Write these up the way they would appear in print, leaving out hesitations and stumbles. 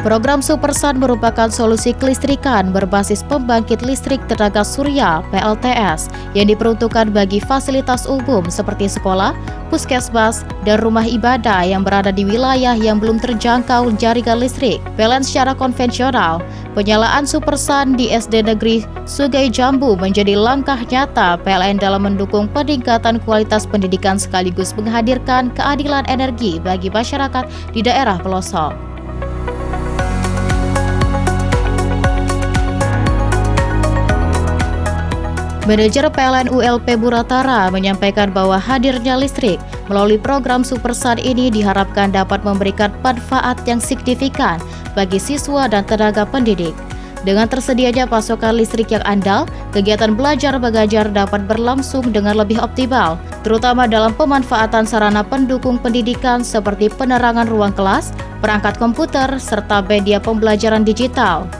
Program Supersan merupakan solusi kelistrikan berbasis pembangkit listrik tenaga surya (PLTS) yang diperuntukkan bagi fasilitas umum seperti sekolah, puskesmas, dan rumah ibadah yang berada di wilayah yang belum terjangkau jaringan listrik PLN secara konvensional. Penyalaan Supersan di SD Negeri Sungai Jambu menjadi langkah nyata PLN dalam mendukung peningkatan kualitas pendidikan sekaligus menghadirkan keadilan energi bagi masyarakat di daerah pelosok. Manajer PLN ULP Buratara menyampaikan bahwa hadirnya listrik melalui program Supersan ini diharapkan dapat memberikan manfaat yang signifikan bagi siswa dan tenaga pendidik. Dengan tersedianya pasokan listrik yang andal, kegiatan belajar mengajar dapat berlangsung dengan lebih optimal, terutama dalam pemanfaatan sarana pendukung pendidikan seperti penerangan ruang kelas, perangkat komputer, serta media pembelajaran digital.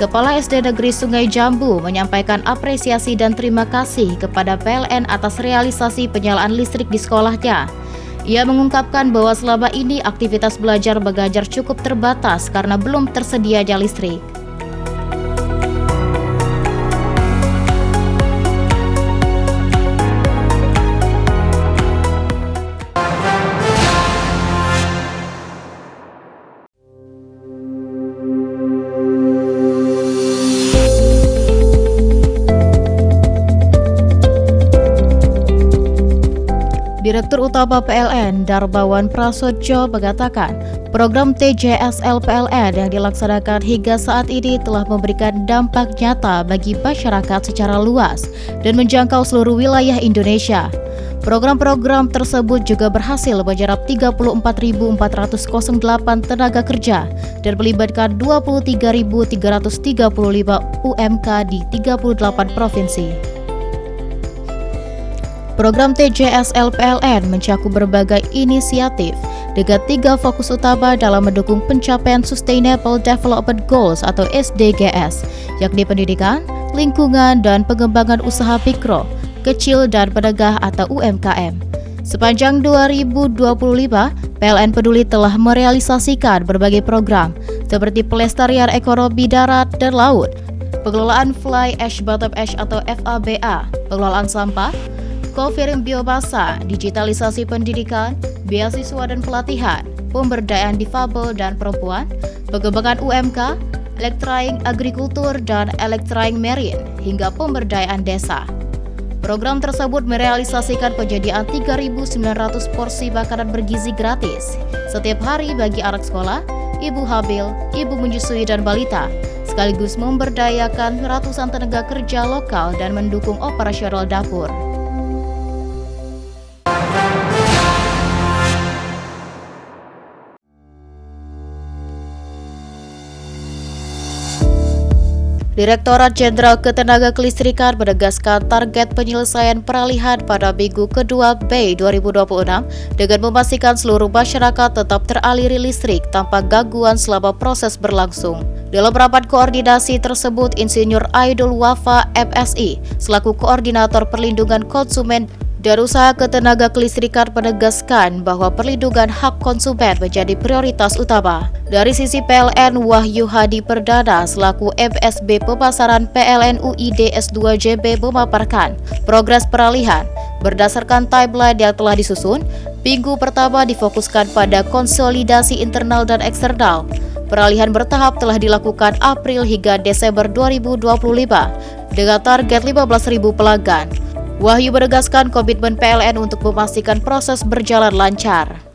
Kepala SD Negeri Sungai Jambu menyampaikan apresiasi dan terima kasih kepada PLN atas realisasi penyalaan listrik di sekolahnya. Ia mengungkapkan bahwa selama ini aktivitas belajar mengajar cukup terbatas karena belum tersedianya listrik. Direktur Utama PLN Darbawan Prasojo mengatakan, program TJSL PLN yang dilaksanakan hingga saat ini telah memberikan dampak nyata bagi masyarakat secara luas dan menjangkau seluruh wilayah Indonesia. Program-program tersebut juga berhasil menyerap 34.408 tenaga kerja dan melibatkan 23.335 UMK di 38 provinsi. Program TJSL PLN mencakup berbagai inisiatif dengan 3 fokus utama dalam mendukung pencapaian Sustainable Development Goals atau SDGs, yakni pendidikan, lingkungan, dan pengembangan usaha mikro, kecil, dan menengah atau UMKM. Sepanjang 2025, PLN Peduli telah merealisasikan berbagai program seperti pelestarian ekonomi darat dan laut, pengelolaan Fly Ash Bottom Ash atau FABA, pengelolaan sampah, co-firing biomasa, digitalisasi pendidikan, beasiswa dan pelatihan, pemberdayaan difabel dan perempuan, pengembangan UMK, elektraing agrikultur dan elektraing marine, hingga pemberdayaan desa. Program tersebut merealisasikan penyediaan 3.900 porsi makanan bergizi gratis setiap hari bagi anak sekolah, ibu hamil, ibu menyusui dan balita, sekaligus memberdayakan ratusan tenaga kerja lokal dan mendukung operasional dapur. Direktorat Jenderal Ketenaga Kelistrikan menegaskan target penyelesaian peralihan pada minggu kedua Mei 2026 dengan memastikan seluruh masyarakat tetap teraliri listrik tanpa gangguan selama proses berlangsung. Dalam rapat koordinasi tersebut, Insinyur Aidul Wafa MSI selaku Koordinator Perlindungan Konsumen dan Usaha Ketenaga Kelistrikan menegaskan bahwa perlindungan hak konsumen menjadi prioritas utama. Dari sisi PLN, Wahyu Hadi Perdana selaku MSB Pemasaran PLN UID S2JB memaparkan progres peralihan. Berdasarkan timeline yang telah disusun, minggu pertama difokuskan pada konsolidasi internal dan eksternal. Peralihan bertahap telah dilakukan April hingga Desember 2025 dengan target 15.000 pelanggan. Wahyu menegaskan komitmen PLN untuk memastikan proses berjalan lancar.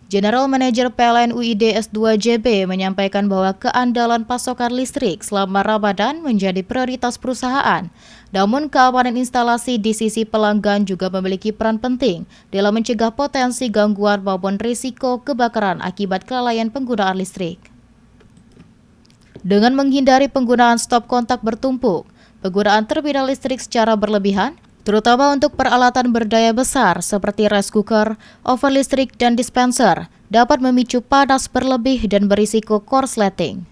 General Manager PLN UID S2JB menyampaikan bahwa keandalan pasokan listrik selama Ramadan menjadi prioritas perusahaan. Namun keamanan instalasi di sisi pelanggan juga memiliki peran penting dalam mencegah potensi gangguan maupun risiko kebakaran akibat kelalaian penggunaan listrik. Dengan menghindari penggunaan stop kontak bertumpuk, penggunaan terminal listrik secara berlebihan, terutama untuk peralatan berdaya besar seperti rice cooker, oven listrik, dan dispenser, dapat memicu panas berlebih dan berisiko korsleting.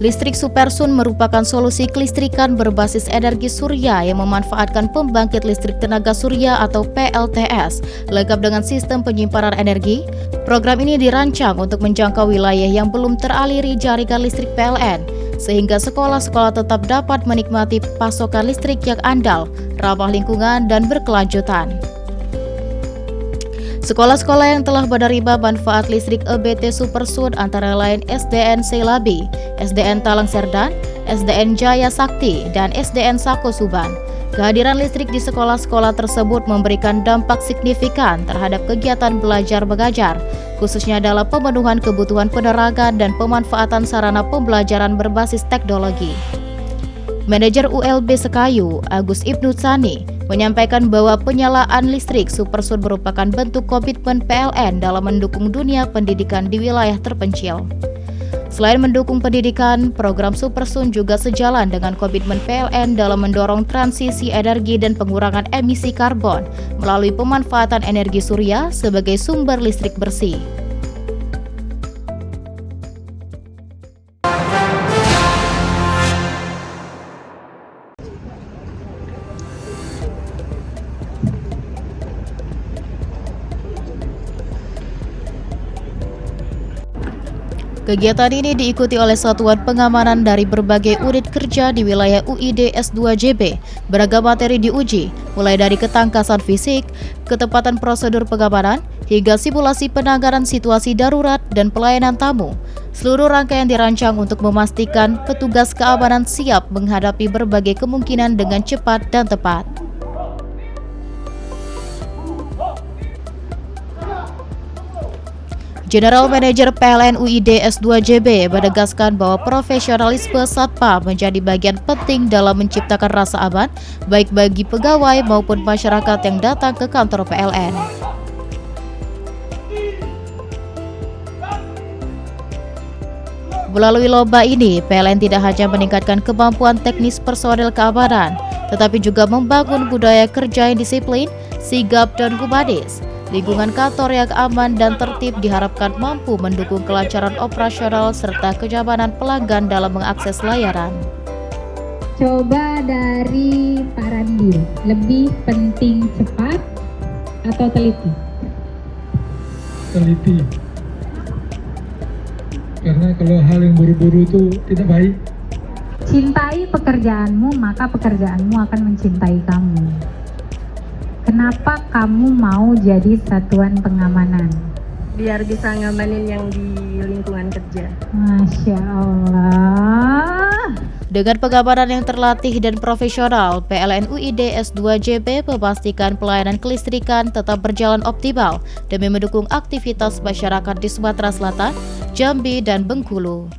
Listrik Supersun merupakan solusi kelistrikan berbasis energi surya yang memanfaatkan pembangkit listrik tenaga surya atau PLTS, lengkap dengan sistem penyimpanan energi. Program ini dirancang untuk menjangkau wilayah yang belum teraliri jaringan listrik PLN, sehingga sekolah-sekolah tetap dapat menikmati pasokan listrik yang andal, ramah lingkungan, dan berkelanjutan. Sekolah-sekolah yang telah menerima manfaat listrik EBT Supersun antara lain SDN Selabi, SDN Talang Serdan, SDN Jaya Sakti, dan SDN Sako Suban. Kehadiran listrik di sekolah-sekolah tersebut memberikan dampak signifikan terhadap kegiatan belajar mengajar, khususnya dalam pemenuhan kebutuhan penerangan dan pemanfaatan sarana pembelajaran berbasis teknologi. Manajer ULB Sekayu, Agus Ibnu Tsani, menyampaikan bahwa penyalaan listrik Supersun merupakan bentuk komitmen PLN dalam mendukung dunia pendidikan di wilayah terpencil. Selain mendukung pendidikan, program Supersun juga sejalan dengan komitmen PLN dalam mendorong transisi energi dan pengurangan emisi karbon melalui pemanfaatan energi surya sebagai sumber listrik bersih. Kegiatan ini diikuti oleh satuan pengamanan dari berbagai unit kerja di wilayah UID S2JB. Beragam materi diuji, mulai dari ketangkasan fisik, ketepatan prosedur pengamanan, hingga simulasi penanganan situasi darurat dan pelayanan tamu. Seluruh rangkaian dirancang untuk memastikan petugas keamanan siap menghadapi berbagai kemungkinan dengan cepat dan tepat. General Manager PLN UID S2JB menegaskan bahwa profesionalisme Satpam menjadi bagian penting dalam menciptakan rasa aman, baik bagi pegawai maupun masyarakat yang datang ke kantor PLN. Melalui lomba ini, PLN tidak hanya meningkatkan kemampuan teknis personel keamanan, tetapi juga membangun budaya kerja yang disiplin, sigap, dan humanis. Lingkungan kantor yang aman dan tertib diharapkan mampu mendukung kelancaran operasional serta kenyamanan pelanggan dalam mengakses layanan. Coba dari Pak Randi, lebih penting cepat atau teliti? Teliti. Karena kalau hal yang buru-buru itu tidak baik. Cintai pekerjaanmu, maka pekerjaanmu akan mencintai kamu. Kenapa kamu mau jadi satuan pengamanan? Biar bisa ngamanin yang di lingkungan kerja. Masya Allah. Dengan pengamanan yang terlatih dan profesional, PLN UID S2JB memastikan pelayanan kelistrikan tetap berjalan optimal demi mendukung aktivitas masyarakat di Sumatera Selatan, Jambi, dan Bengkulu.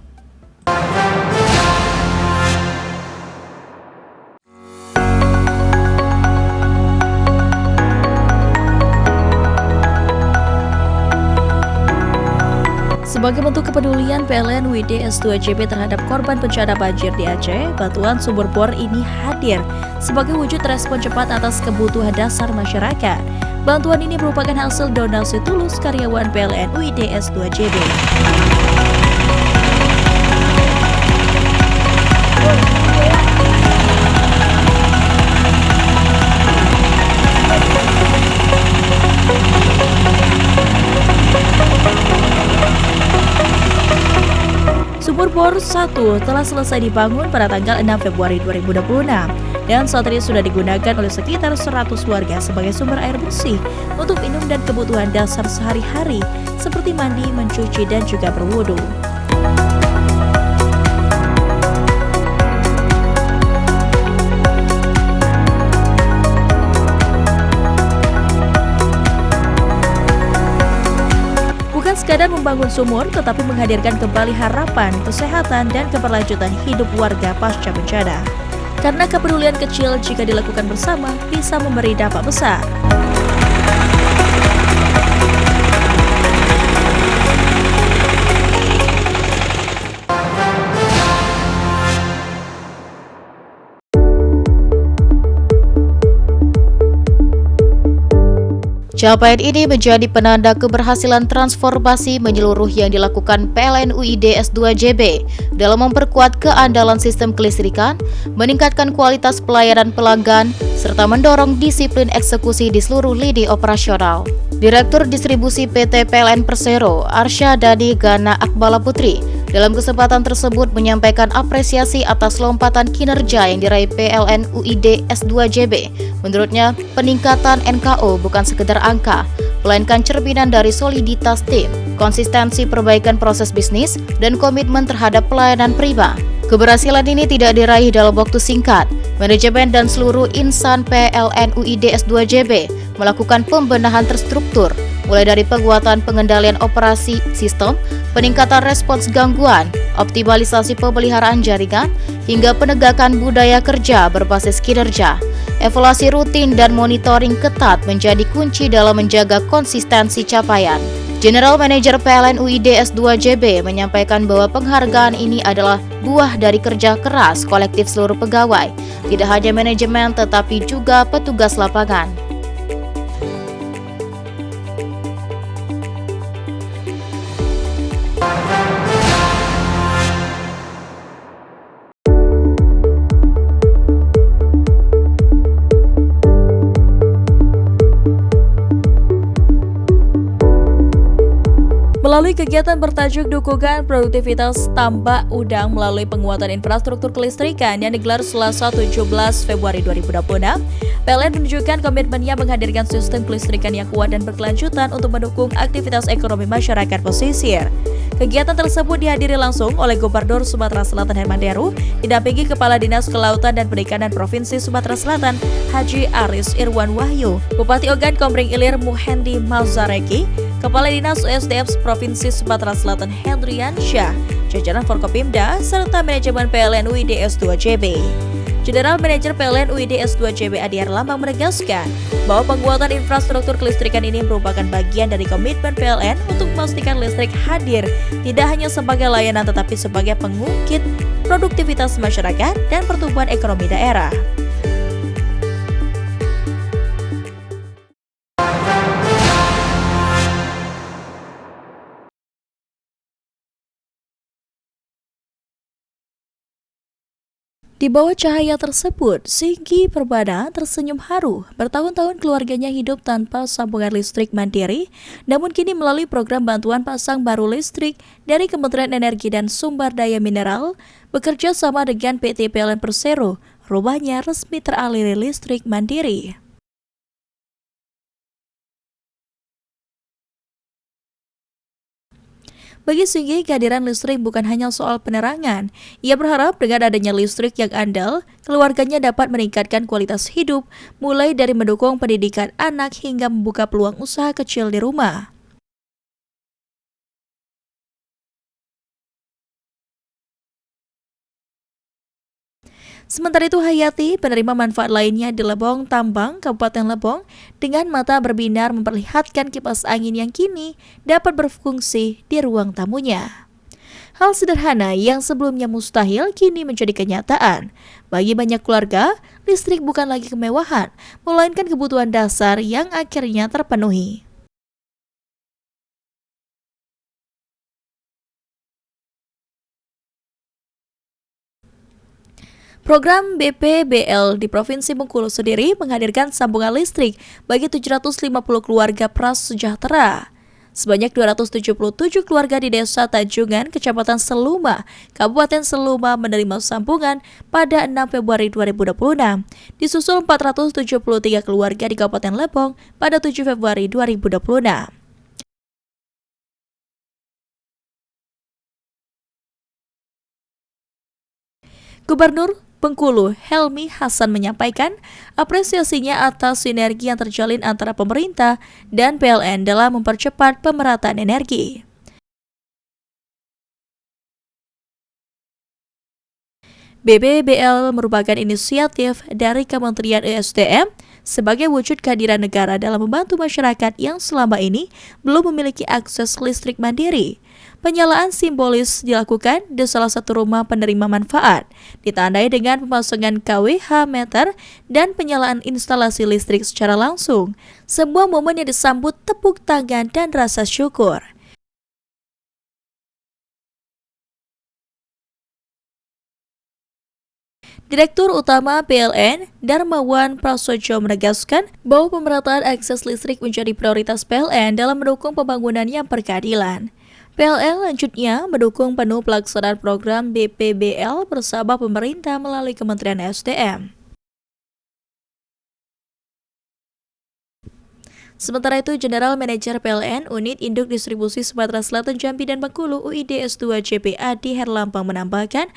Sebagai bentuk kepedulian PLN UID S2JB terhadap korban bencana banjir di Aceh, bantuan sumur bor ini hadir sebagai wujud respon cepat atas kebutuhan dasar masyarakat. Bantuan ini merupakan hasil donasi tulus karyawan PLN UID S2JB. Sumur bor 1 telah selesai dibangun pada tanggal 6 Februari 2026 dan saat ini sudah digunakan oleh sekitar 100 warga sebagai sumber air bersih untuk minum dan kebutuhan dasar sehari-hari seperti mandi, mencuci, dan juga berwudu. Bukan sekadar membangun sumur, tetapi menghadirkan kembali harapan, kesehatan, dan keberlanjutan hidup warga pasca bencana. Karena kepedulian kecil jika dilakukan bersama bisa memberi dampak besar. Capaian ini menjadi penanda keberhasilan transformasi menyeluruh yang dilakukan PLN UID S2JB dalam memperkuat keandalan sistem kelistrikan, meningkatkan kualitas pelayanan pelanggan, serta mendorong disiplin eksekusi di seluruh lini operasional. Direktur Distribusi PT PLN Persero, Arsya Dani Gana Akbala Putri, dalam kesempatan tersebut menyampaikan apresiasi atas lompatan kinerja yang diraih PLN UID S2JB. Menurutnya, peningkatan NKO bukan sekedar angka, melainkan cerminan dari soliditas tim, konsistensi perbaikan proses bisnis, dan komitmen terhadap pelayanan prima. Keberhasilan ini tidak diraih dalam waktu singkat. Manajemen dan seluruh insan PLN UID S2JB melakukan pembenahan terstruktur, mulai dari penguatan pengendalian operasi sistem, peningkatan respons gangguan, optimalisasi pemeliharaan jaringan, hingga penegakan budaya kerja berbasis kinerja. Evaluasi rutin dan monitoring ketat menjadi kunci dalam menjaga konsistensi capaian. General Manager PLN UID S2JB menyampaikan bahwa penghargaan ini adalah buah dari kerja keras kolektif seluruh pegawai, tidak hanya manajemen tetapi juga petugas lapangan. Melalui kegiatan bertajuk Dukungan Produktivitas Tambak Udang melalui penguatan infrastruktur kelistrikan yang digelar Selasa 17 Februari 2026, PLN menunjukkan komitmennya menghadirkan sistem kelistrikan yang kuat dan berkelanjutan untuk mendukung aktivitas ekonomi masyarakat pesisir. Kegiatan tersebut dihadiri langsung oleh Gubernur Sumatera Selatan Herman Deru, didampingi Kepala Dinas Kelautan dan Perikanan Provinsi Sumatera Selatan Haji Aris Irwan Wahyu, Bupati Ogan Komering Ilir Muhendi Malzareki, Kepala Dinas USDM Provinsi Sumatera Selatan Hendrian Syah, jajaran Forkopimda, serta manajemen PLN UID S2JB. General Manager PLN UID S2JB Adi Erlambang menegaskan bahwa penguatan infrastruktur kelistrikan ini merupakan bagian dari komitmen PLN untuk memastikan listrik hadir tidak hanya sebagai layanan tetapi sebagai pengungkit produktivitas masyarakat dan pertumbuhan ekonomi daerah. Di bawah cahaya tersebut, Singgi Perbana tersenyum haru. Bertahun-tahun keluarganya hidup tanpa sambungan listrik mandiri, namun kini melalui program bantuan pasang baru listrik dari Kementerian Energi dan Sumber Daya Mineral, bekerja sama dengan PT PLN Persero, rumahnya resmi teraliri listrik mandiri. Bagi Singgi, kehadiran listrik bukan hanya soal penerangan. Ia berharap dengan adanya listrik yang andal, keluarganya dapat meningkatkan kualitas hidup, mulai dari mendukung pendidikan anak hingga membuka peluang usaha kecil di rumah. Sementara itu Hayati, penerima manfaat lainnya di Lebong Tambang, Kabupaten Lebong, dengan mata berbinar memperlihatkan kipas angin yang kini dapat berfungsi di ruang tamunya. Hal sederhana yang sebelumnya mustahil kini menjadi kenyataan. Bagi banyak keluarga, listrik bukan lagi kemewahan, melainkan kebutuhan dasar yang akhirnya terpenuhi. Program BPBL di Provinsi Bengkulu sendiri menghadirkan sambungan listrik bagi 750 keluarga prasejahtera. Sebanyak 277 keluarga di Desa Tanjungan, Kecamatan Seluma, Kabupaten Seluma menerima sambungan pada 6 Februari 2026, disusul 473 keluarga di Kabupaten Lebong pada 7 Februari 2026. Gubernur Bengkulu Helmi Hasan menyampaikan apresiasinya atas sinergi yang terjalin antara pemerintah dan PLN dalam mempercepat pemerataan energi. BPBL merupakan inisiatif dari Kementerian ESDM sebagai wujud kehadiran negara dalam membantu masyarakat yang selama ini belum memiliki akses listrik mandiri. Penyalaan simbolis dilakukan di salah satu rumah penerima manfaat, ditandai dengan pemasangan kWh meter dan penyalaan instalasi listrik secara langsung. Sebuah momen yang disambut tepuk tangan dan rasa syukur. Direktur Utama PLN, Darmawan Prasojo menegaskan bahwa pemerataan akses listrik menjadi prioritas PLN dalam mendukung pembangunan yang berkeadilan. PLN lanjutnya mendukung penuh pelaksanaan program BPBL bersama pemerintah melalui Kementerian SDM. Sementara itu, General Manager PLN Unit Induk Distribusi Sumatera Selatan Jambi dan Bengkulu UID S2 JP Adi Herlampang menambahkan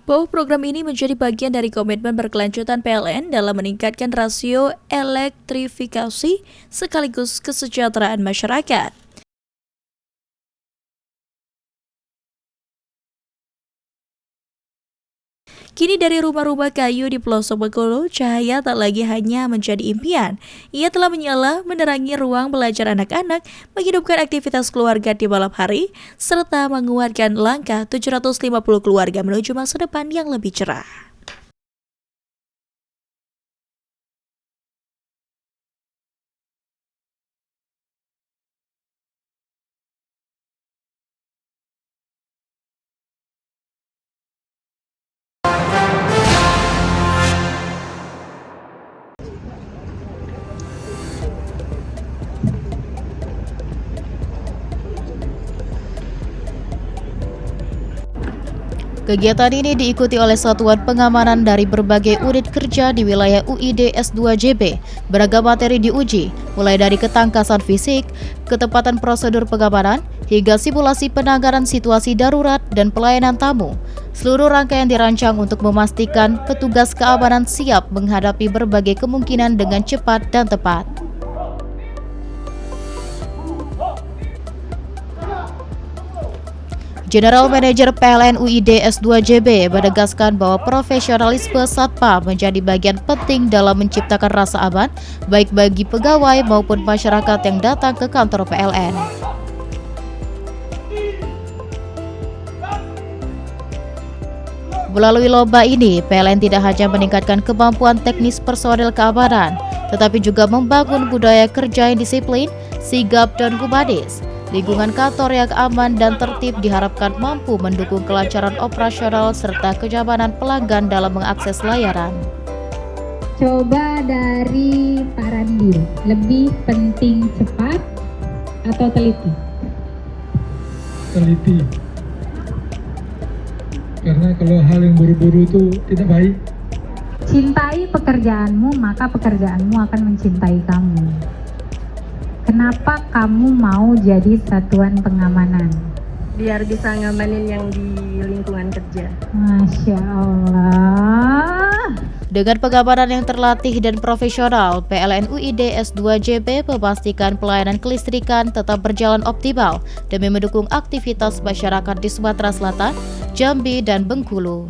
bahwa program ini menjadi bagian dari komitmen berkelanjutan PLN dalam meningkatkan rasio elektrifikasi sekaligus kesejahteraan masyarakat. Kini dari rumah-rumah kayu di pelosok Bengkulu, cahaya tak lagi hanya menjadi impian. Ia telah menyala menerangi ruang belajar anak-anak, menghidupkan aktivitas keluarga di malam hari, serta menguatkan langkah 750 keluarga menuju masa depan yang lebih cerah. Kegiatan ini diikuti oleh satuan pengamanan dari berbagai unit kerja di wilayah UID S2 JB. Beragam materi diuji, mulai dari ketangkasan fisik, ketepatan prosedur pengamanan, hingga simulasi penanganan situasi darurat dan pelayanan tamu. Seluruh rangkaian dirancang untuk memastikan petugas keamanan siap menghadapi berbagai kemungkinan dengan cepat dan tepat. General Manager PLN UID S2 JB menegaskan bahwa profesionalisme Satpam menjadi bagian penting dalam menciptakan rasa aman, baik bagi pegawai maupun masyarakat yang datang ke kantor PLN. Melalui lomba ini, PLN tidak hanya meningkatkan kemampuan teknis personel keamanan, tetapi juga membangun budaya kerja yang disiplin, sigap, dan humanis. Lingkungan kantor yang aman dan tertib diharapkan mampu mendukung kelancaran operasional serta kenyamanan pelanggan dalam mengakses layanan. Coba dari Pak Randi, lebih penting cepat atau teliti? teliti. Karena kalau hal yang buru-buru itu tidak baik. Cintai pekerjaanmu, maka pekerjaanmu akan mencintai kamu. Kenapa kamu mau jadi satuan pengamanan? Biar bisa ngamanin yang di lingkungan kerja. Masya Allah. Dengan pengamanan yang terlatih dan profesional, PLN UID S2 JB memastikan pelayanan kelistrikan tetap berjalan optimal demi mendukung aktivitas masyarakat di Sumatera Selatan, Jambi, dan Bengkulu.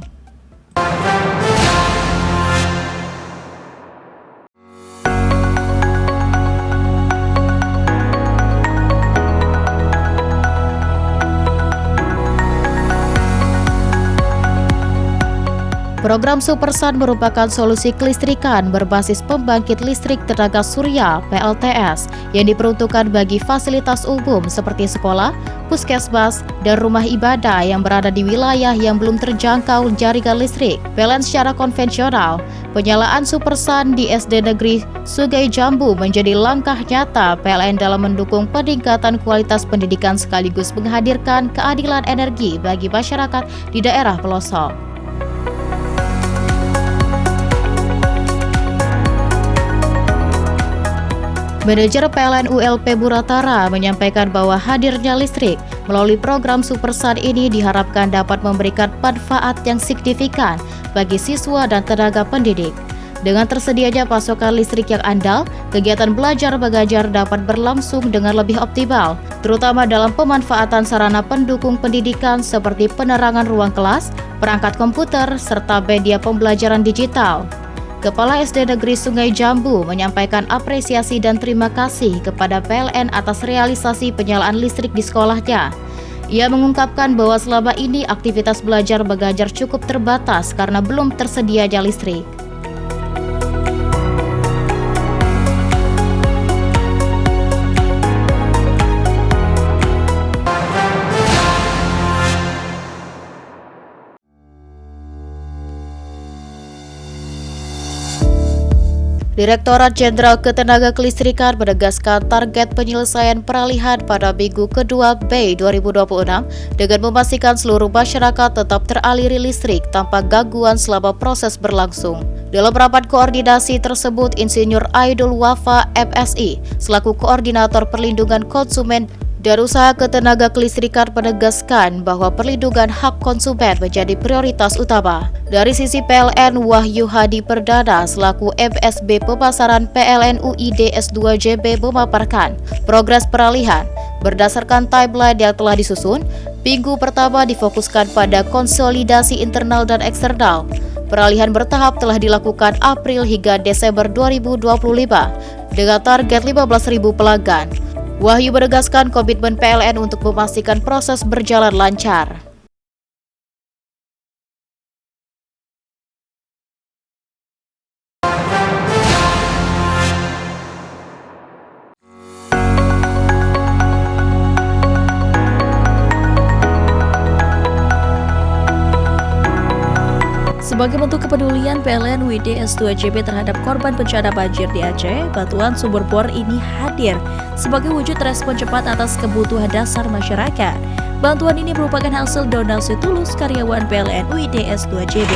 Program Supersun merupakan solusi kelistrikan berbasis pembangkit listrik tenaga surya (PLTS) yang diperuntukkan bagi fasilitas umum seperti sekolah, puskesmas, dan rumah ibadah yang berada di wilayah yang belum terjangkau jaringan listrik. PLN secara konvensional, penyalaan Supersun di SD Negeri Sungai Jambu menjadi langkah nyata PLN dalam mendukung peningkatan kualitas pendidikan sekaligus menghadirkan keadilan energi bagi masyarakat di daerah pelosok. Manajer PLN ULP Buratara menyampaikan bahwa hadirnya listrik melalui program Supersun ini diharapkan dapat memberikan manfaat yang signifikan bagi siswa dan tenaga pendidik. Dengan tersedianya pasokan listrik yang andal, kegiatan belajar mengajar dapat berlangsung dengan lebih optimal, terutama dalam pemanfaatan sarana pendukung pendidikan seperti penerangan ruang kelas, perangkat komputer, serta media pembelajaran digital. Kepala SD Negeri Sungai Jambu menyampaikan apresiasi dan terima kasih kepada PLN atas realisasi penyalaan listrik di sekolahnya. Ia mengungkapkan bahwa selama ini aktivitas belajar mengajar cukup terbatas karena belum tersedianya listrik. Direktorat Jenderal Ketenaga Kelistrikan menegaskan target penyelesaian peralihan pada minggu kedua Mei 2026 dengan memastikan seluruh masyarakat tetap teraliri listrik tanpa gangguan selama proses berlangsung. Dalam rapat koordinasi tersebut, Insinyur Aidul Wafa MSI selaku Koordinator Perlindungan Konsumen dan Usaha Ketenaga Kelistrikan menegaskan bahwa perlindungan hak konsumen menjadi prioritas utama. Dari sisi PLN, Wahyu Hadi Perdana selaku MSB Pemasaran PLN UID S2JB memaparkan progres peralihan. Berdasarkan timeline yang telah disusun, minggu pertama difokuskan pada konsolidasi internal dan eksternal. Peralihan bertahap telah dilakukan April hingga Desember 2025 dengan target 15.000 pelanggan. Wahyu menegaskan komitmen PLN untuk memastikan proses berjalan lancar. Sebagai bentuk kepedulian PLN UID S2JB terhadap korban bencana banjir di Aceh, bantuan sumur bor ini hadir sebagai wujud respon cepat atas kebutuhan dasar masyarakat. Bantuan ini merupakan hasil donasi tulus karyawan PLN UID S2JB.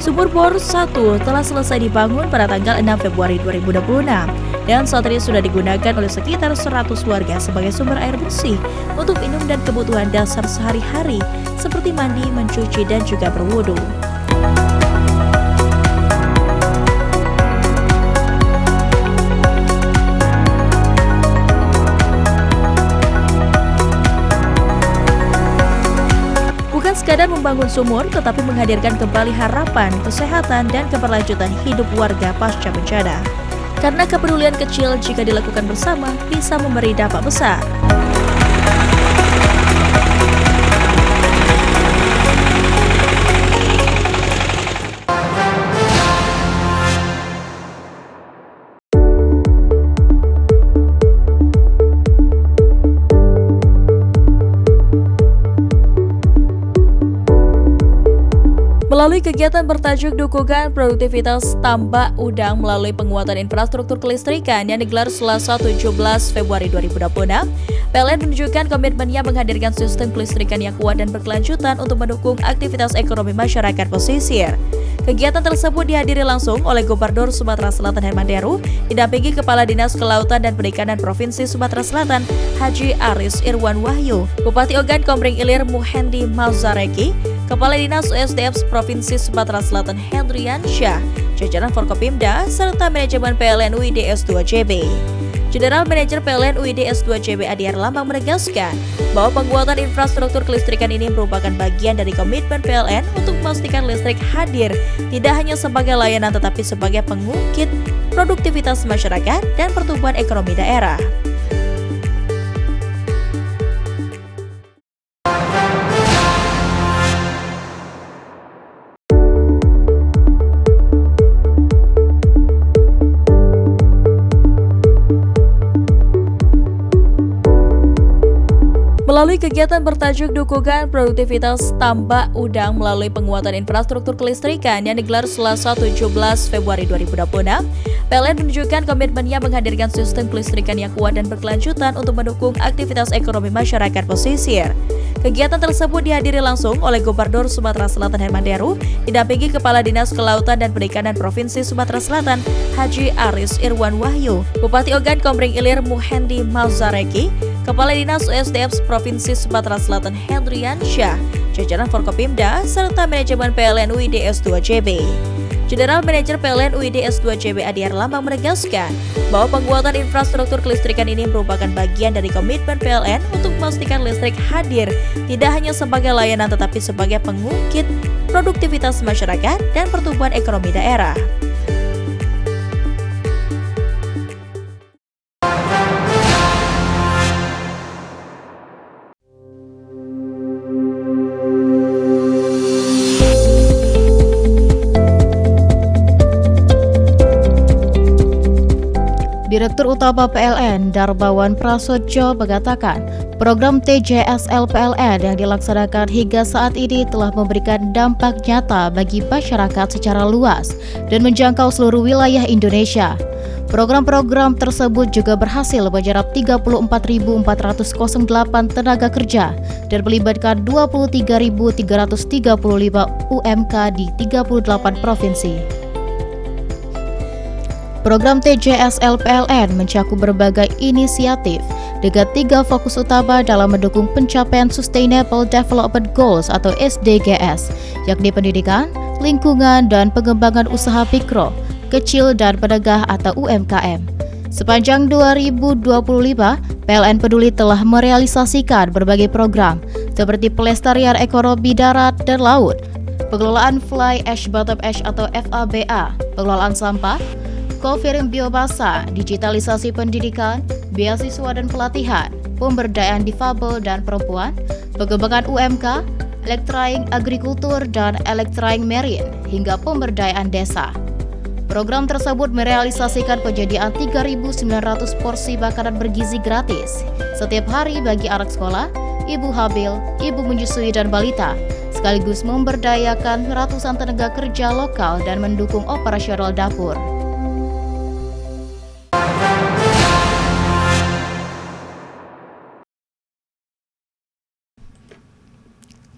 Sumur bor 1 telah selesai dibangun pada tanggal 6 Februari 2026 dan saat ini sudah digunakan oleh sekitar 100 warga sebagai sumber air bersih untuk minum dan kebutuhan dasar sehari-hari seperti mandi, mencuci, dan juga berwudu. Bukan sekadar membangun sumur, tetapi menghadirkan kembali harapan, kesehatan, dan keberlanjutan hidup warga pasca bencana. Karena kepedulian kecil jika dilakukan bersama bisa memberi dampak besar. Melalui kegiatan bertajuk Dukungan Produktivitas Tambak Udang melalui penguatan infrastruktur kelistrikan yang digelar Selasa 17 Februari 2026, PLN menunjukkan komitmennya menghadirkan sistem kelistrikan yang kuat dan berkelanjutan untuk mendukung aktivitas ekonomi masyarakat pesisir. Kegiatan tersebut dihadiri langsung oleh Gubernur Sumatera Selatan Herman Deru, didampingi Kepala Dinas Kelautan dan Perikanan Provinsi Sumatera Selatan Haji Aris Irwan Wahyu, Bupati Ogan Komering Ilir Muhendi Malzareki, Kepala Dinas USDM Provinsi Sumatera Selatan Hendrian Syah, jajaran Forkopimda, serta manajemen PLN UID S2JB. General Manager PLN UID S2JB Adi Erlambang menegaskan bahwa penguatan infrastruktur kelistrikan ini merupakan bagian dari komitmen PLN untuk memastikan listrik hadir tidak hanya sebagai layanan tetapi sebagai pengungkit produktivitas masyarakat dan pertumbuhan ekonomi daerah. Melalui kegiatan bertajuk Dukungan Produktivitas Tambak Udang melalui penguatan infrastruktur kelistrikan yang digelar Selasa 17 Februari 2026, PLN menunjukkan komitmennya menghadirkan sistem kelistrikan yang kuat dan berkelanjutan untuk mendukung aktivitas ekonomi masyarakat pesisir. Kegiatan tersebut dihadiri langsung oleh Gubernur Sumatera Selatan Herman Deru, didampingi Kepala Dinas Kelautan dan Perikanan Provinsi Sumatera Selatan Haji Aris Irwan Wahyu, Bupati Ogan Komering Ilir Muhendi Malzareki, Kepala Dinas USDM Provinsi Sumatera Selatan Hendrian Syah, jajaran Forkopimda, serta manajemen PLN UID S2JB. General Manager PLN UID S2JB Adi Erlambang menegaskan bahwa penguatan infrastruktur kelistrikan ini merupakan bagian dari komitmen PLN untuk memastikan listrik hadir tidak hanya sebagai layanan tetapi sebagai pengungkit produktivitas masyarakat dan pertumbuhan ekonomi daerah. Direktur Utama PLN Darbawan Prasojo mengatakan, program TJSL PLN yang dilaksanakan hingga saat ini telah memberikan dampak nyata bagi masyarakat secara luas dan menjangkau seluruh wilayah Indonesia. Program-program tersebut juga berhasil menyerap 34.408 tenaga kerja dan melibatkan 23.335 UMK di 38 provinsi. Program TJSL PLN mencakup berbagai inisiatif dengan 3 fokus utama dalam mendukung pencapaian Sustainable Development Goals atau SDGs, yakni pendidikan, lingkungan, dan pengembangan usaha mikro, kecil, dan menengah atau UMKM. Sepanjang 2025, PLN Peduli telah merealisasikan berbagai program seperti pelestarian ekonomi darat dan laut, pengelolaan fly ash bottom ash atau FABA, pengelolaan sampah, co-firing biomasa, digitalisasi pendidikan, beasiswa dan pelatihan, pemberdayaan difabel dan perempuan, pengembangan UMK, elektraing agrikultur dan elektraing marine, hingga pemberdayaan desa. Program tersebut merealisasikan penyediaan 3.900 porsi makanan bergizi gratis setiap hari bagi anak sekolah, ibu hamil, ibu menyusui dan balita, sekaligus memberdayakan ratusan tenaga kerja lokal dan mendukung operasional dapur.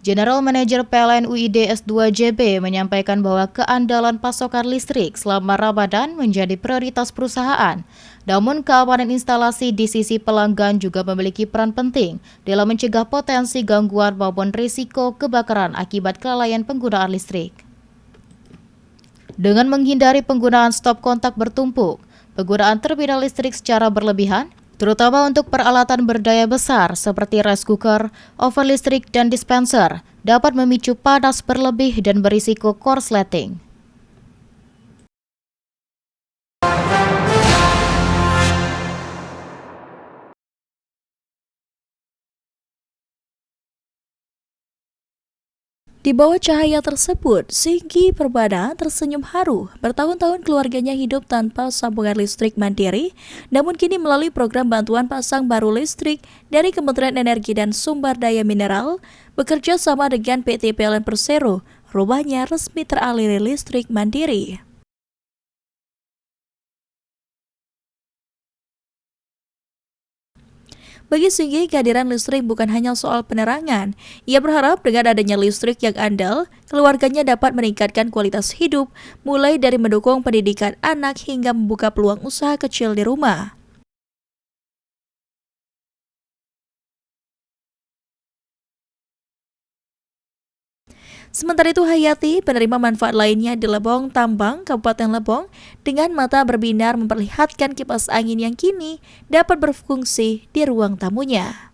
General Manager PLN UID S2JB menyampaikan bahwa keandalan pasokan listrik selama Ramadan menjadi prioritas perusahaan. Namun keamanan instalasi di sisi pelanggan juga memiliki peran penting dalam mencegah potensi gangguan maupun risiko kebakaran akibat kelalaian penggunaan listrik. Dengan menghindari penggunaan stop kontak bertumpuk, penggunaan terminal listrik secara berlebihan, terutama untuk peralatan berdaya besar seperti rice cooker, oven listrik, dan dispenser, dapat memicu panas berlebih dan berisiko korsleting. Di bawah cahaya tersebut, Singgi Perbana tersenyum haru. Bertahun-tahun keluarganya hidup tanpa sambungan listrik mandiri, namun kini melalui program bantuan pasang baru listrik dari Kementerian Energi dan Sumber Daya Mineral, bekerja sama dengan PT PLN Persero, rumahnya resmi teraliri listrik mandiri. Bagi Singgi, kehadiran listrik bukan hanya soal penerangan. Ia berharap dengan adanya listrik yang andal, keluarganya dapat meningkatkan kualitas hidup, mulai dari mendukung pendidikan anak hingga membuka peluang usaha kecil di rumah. Sementara itu Hayati, penerima manfaat lainnya di Lebong Tambang, Kabupaten Lebong, dengan mata berbinar memperlihatkan kipas angin yang kini dapat berfungsi di ruang tamunya.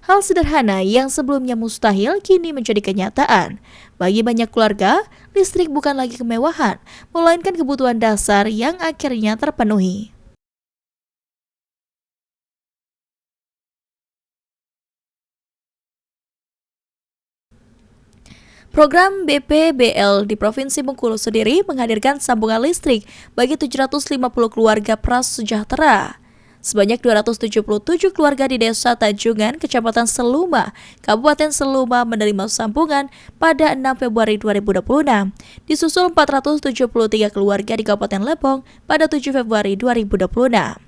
Hal sederhana yang sebelumnya mustahil kini menjadi kenyataan. Bagi banyak keluarga, listrik bukan lagi kemewahan, melainkan kebutuhan dasar yang akhirnya terpenuhi. Program BPBL di Provinsi Bengkulu sendiri menghadirkan sambungan listrik bagi 750 keluarga prasejahtera. Sebanyak 277 keluarga di Desa Tajungan, Kecamatan Seluma, Kabupaten Seluma menerima sambungan pada 6 Februari 2026, disusul 473 keluarga di Kabupaten Lebong pada 7 Februari 2026.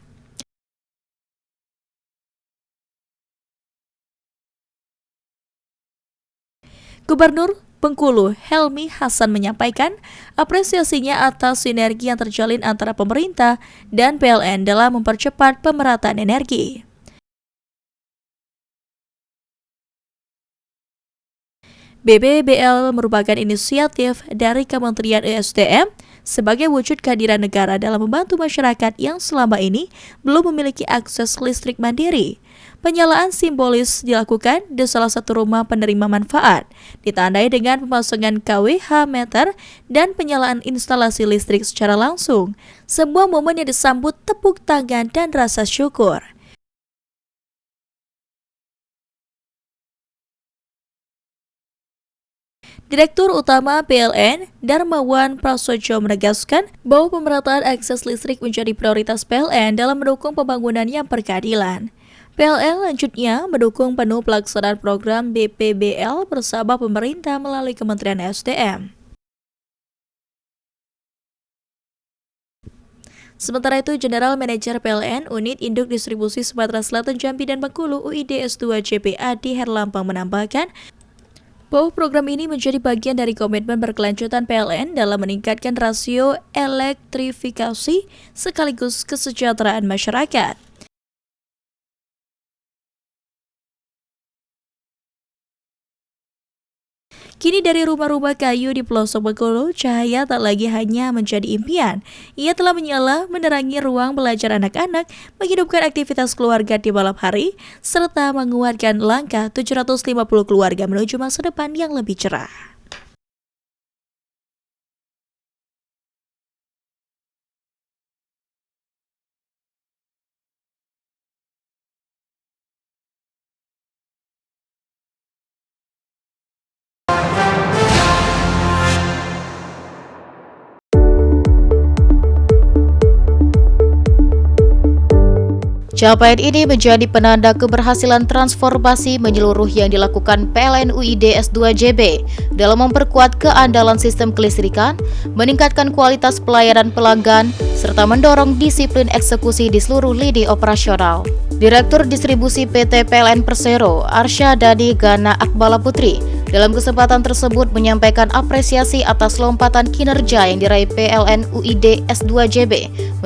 Gubernur Bengkulu Helmi Hasan menyampaikan apresiasinya atas sinergi yang terjalin antara pemerintah dan PLN dalam mempercepat pemerataan energi. BPBL merupakan inisiatif dari Kementerian ESDM sebagai wujud kehadiran negara dalam membantu masyarakat yang selama ini belum memiliki akses listrik mandiri. Penyalaan simbolis dilakukan di salah satu rumah penerima manfaat, ditandai dengan pemasangan KWH meter dan penyalaan instalasi listrik secara langsung. Sebuah momen yang disambut tepuk tangan dan rasa syukur. Direktur Utama PLN, Darmawan Prasojo menegaskan bahwa pemerataan akses listrik menjadi prioritas PLN dalam mendukung pembangunan yang berkeadilan. PLN lanjutnya mendukung penuh pelaksanaan program BPBL bersama pemerintah melalui Kementerian SDM. Sementara itu, General Manager PLN Unit Induk Distribusi Sumatera Selatan Jambi dan Bengkulu UID S2 JPA di Herlampang menambahkan bahwa program ini menjadi bagian dari komitmen berkelanjutan PLN dalam meningkatkan rasio elektrifikasi sekaligus kesejahteraan masyarakat. Kini dari rumah-rumah kayu di pelosok Bengkulu, cahaya tak lagi hanya menjadi impian. Ia telah menyala menerangi ruang belajar anak-anak, menghidupkan aktivitas keluarga di malam hari, serta menguatkan langkah 750 keluarga menuju masa depan yang lebih cerah. Capaian ini menjadi penanda keberhasilan transformasi menyeluruh yang dilakukan PLN UID S2 JB dalam memperkuat keandalan sistem kelistrikan, meningkatkan kualitas pelayanan pelanggan, serta mendorong disiplin eksekusi di seluruh lini operasional. Direktur Distribusi PT PLN Persero, Arsya Dani Gana Akbala Putri, dalam kesempatan tersebut menyampaikan apresiasi atas lompatan kinerja yang diraih PLN UID S2 JB.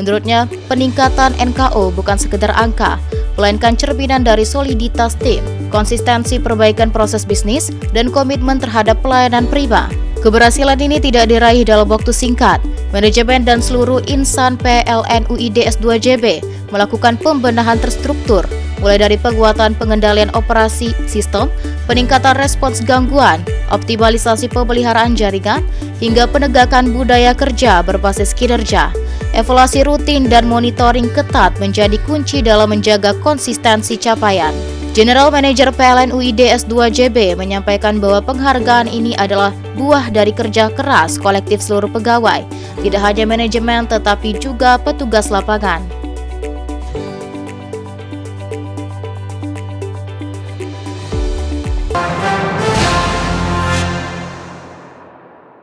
Menurutnya, peningkatan NKO bukan sekedar angka, melainkan cerminan dari soliditas tim, konsistensi perbaikan proses bisnis, dan komitmen terhadap pelayanan prima. Keberhasilan ini tidak diraih dalam waktu singkat. Manajemen dan seluruh insan PLN UID S2 JB melakukan pembenahan terstruktur, mulai dari penguatan pengendalian operasi sistem, peningkatan respons gangguan, optimalisasi pemeliharaan jaringan, hingga penegakan budaya kerja berbasis kinerja. Evaluasi rutin dan monitoring ketat menjadi kunci dalam menjaga konsistensi capaian. General Manager PLN UID S2 JB menyampaikan bahwa penghargaan ini adalah buah dari kerja keras kolektif seluruh pegawai, tidak hanya manajemen tetapi juga petugas lapangan.